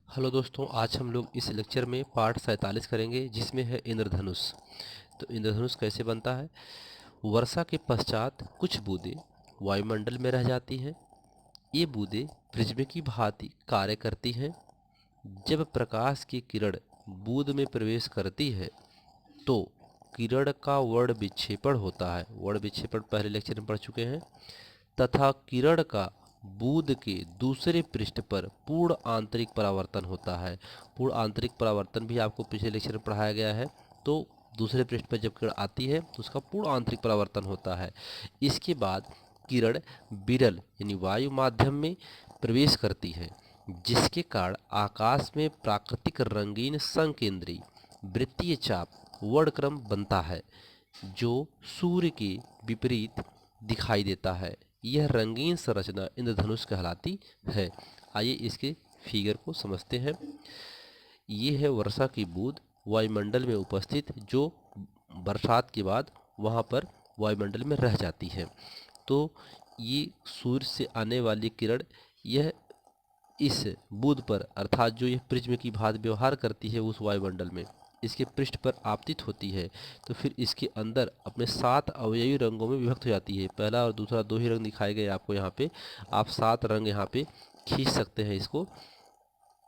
Hello दोस्तों, आज हम लोग इस लेक्चर में पार्ट 47 करेंगे जिसमें है इंद्रधनुष। तो इंद्रधनुष कैसे बनता है। वर्षा के पश्चात कुछ बूंदें वायुमंडल में रह जाती हैं। ये बूंदें प्रिज्म की भांति कार्य करती हैं। जब प्रकाश की किरण बूंद में प्रवेश करती है तो किरण का वर्ण विक्षेपण होता है। वर्ण विक्षेपण पहले लेक्चर में पढ़ चुके हैं। तथा किरण का बूंद के दूसरे पृष्ठ पर पूर्ण आंतरिक परावर्तन होता है। पूर्ण आंतरिक परावर्तन भी आपको पिछले लेक्चर में पढ़ाया गया है। तो दूसरे पृष्ठ पर जब किरण आती है तो उसका पूर्ण आंतरिक परावर्तन होता है। इसके बाद किरण विरल यानी वायु माध्यम में प्रवेश करती है, जिसके कारण आकाश में प्राकृतिक रंगीन संकेंद्री वृत्तीय चाप वर्णक्रम बनता है, जो सूर्य के विपरीत दिखाई देता है। यह रंगीन संरचना इंद्रधनुष कहलाती है। आइए इसके फिगर को समझते हैं। ये है वर्षा की बूंद वायुमंडल में उपस्थित, जो बरसात के बाद वहाँ पर वायुमंडल में रह जाती है। तो ये सूर्य से आने वाली किरण यह इस बूंद पर अर्थात जो यह प्रिज्म की भांति व्यवहार करती है उस वायुमंडल में, इसके पृष्ठ पर आपतित होती है। तो फिर इसके अंदर अपने 7 अवयवी रंगों में विभक्त हो जाती है। पहला और दूसरा 2 ही रंग दिखाए गए आपको यहाँ पे। आप 7 रंग यहाँ पे खींच सकते हैं इसको।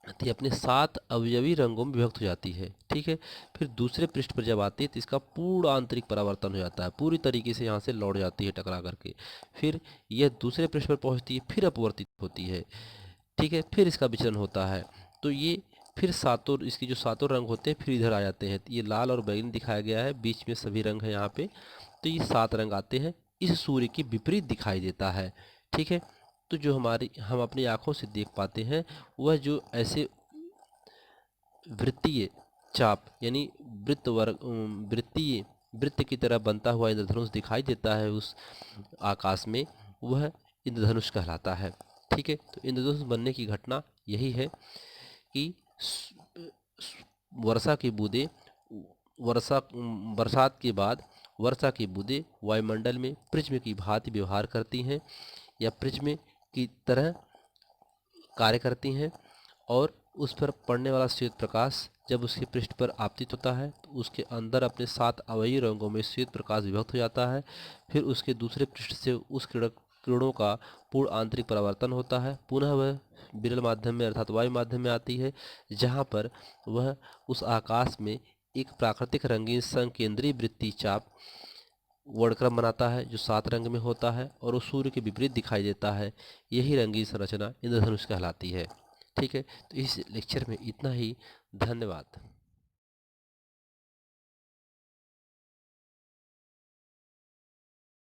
तो ये अपने 7 अवयवी रंगों में विभक्त हो जाती है। ठीक है। फिर दूसरे पृष्ठ पर जब आती है तो इसका पूर्ण आंतरिक परावर्तन हो जाता है, पूरी तरीके से यहाँ से लौट जाती है टकरा करके। फिर यह दूसरे पृष्ठ पर पहुँचती है, फिर अपवर्तित होती है। ठीक है। फिर इसका विचलन होता है। तो ये फिर सातों इसकी जो 7 रंग होते हैं फिर इधर आ जाते हैं। ये लाल और बैंगनी दिखाया गया है, बीच में सभी रंग है यहाँ पे। तो ये 7 रंग आते हैं। इस सूर्य के विपरीत दिखाई देता है। ठीक है। तो जो हम अपनी आंखों से देख पाते हैं वह जो ऐसे वृत्तीय चाप यानी वृत्तीय वृत्त की तरह बनता हुआ इंद्रधनुष दिखाई देता है उस आकाश में, वह इंद्रधनुष कहलाता है। ठीक है। तो इंद्रधनुष बनने की घटना यही है कि वर्षा की बूंदें बरसात के बाद वर्षा की बूंदें वायुमंडल में प्रिज्म की भांति व्यवहार करती हैं या प्रिज्म की तरह कार्य करती हैं, और उस पर पड़ने वाला श्वेत प्रकाश जब उसके पृष्ठ पर आपतित होता है तो उसके अंदर अपने 7 अवयवी रंगों में श्वेत प्रकाश विभक्त हो जाता है। फिर उसके दूसरे पृष्ठ से उस किरणों का पूर्ण आंतरिक परावर्तन होता है। पुनः वह विरल माध्यम में अर्थात वायु माध्यम में आती है, जहाँ पर वह उस आकाश में एक प्राकृतिक रंगीन संकेंद्रीय वृत्तीय चाप वर्णक्रम बनाता है, जो 7 रंग में होता है और वो सूर्य के विपरीत दिखाई देता है। यही रंगीन संरचना इंद्रधनुष कहलाती है। ठीक है। तो इस लेक्चर में इतना ही। धन्यवाद।